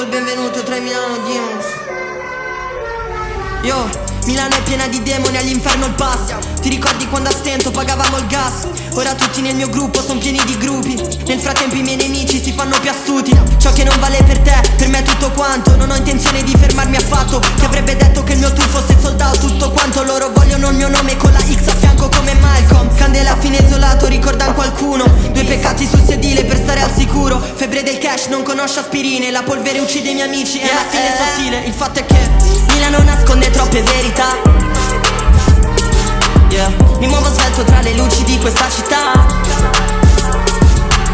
il benvenuto tra i Milano Demons. Yo, Milano è piena di demoni, all'inferno il pass. Ti ricordi quando a stento pagavamo il gas? Ora tutti nel mio gruppo son pieni di gruppi. Nel frattempo i miei nemici si fanno più astuti. Ciò che non vale per te, per me è tutto quanto. Non ho intenzione di fermarmi affatto. Chi avrebbe detto che il mio tour fosse sold out? Tutto quanto loro vogliono il mio nome con la X a fianco come Malcolm. Candela a fine isolato, ricordan qualcuno. Due peccati sul sedile per stare al sicuro. Febbre del cash, non conosce aspirine. La polvere uccide i miei amici e alla fine è sottile. Il fatto è che Milano nasconde troppe verità. Yeah. Mi muovo svelto tra le luci di questa città.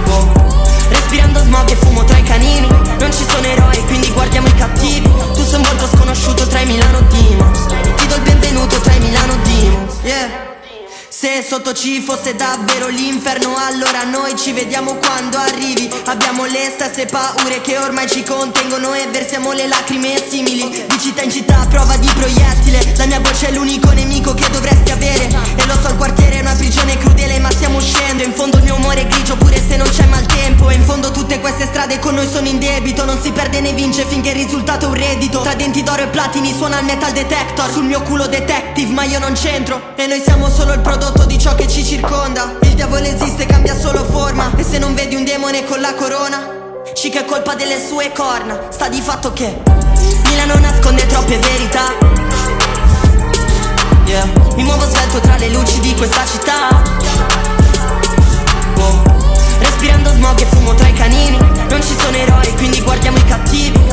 Wow. Respirando smog e fumo tra i canini. Non ci sono eroi, quindi guardiamo i cattivi. Tu sei un volto sconosciuto tra i Milano Demons. Ti do il benvenuto tra i Milano Demons. Yeah. Se sotto ci fosse davvero l'inferno, allora noi ci vediamo quando arrivi. Abbiamo le stesse paure che ormai ci contengono e versiamo le lacrime simili. Di città in città a prova di proiettile. La mia voce è l'unico nemico che dovresti avere. E lo so, il quartiere è una prigione crudele, ma stiamo uscendo. In fondo il mio umore è grigio pure se non c'è maltempo. E in fondo tutte queste strade con noi sono in debito. Non si perde né vince finché il risultato è un reddito. Tra denti d'oro e platini suona il metal detector. Sul mio culo detective, ma io non c'entro. E noi siamo solo il prodotto di ciò che ci circonda. Il diavolo esiste, cambia solo forma. E se non vedi un demone con la corona, ci che è colpa delle sue corna. Sta di fatto che Milano nasconde troppe verità. Yeah. Mi muovo svelto tra le luci di questa città. Wow. Respirando smog e fumo tra i canini. Non ci sono eroi, quindi guardiamo i cattivi.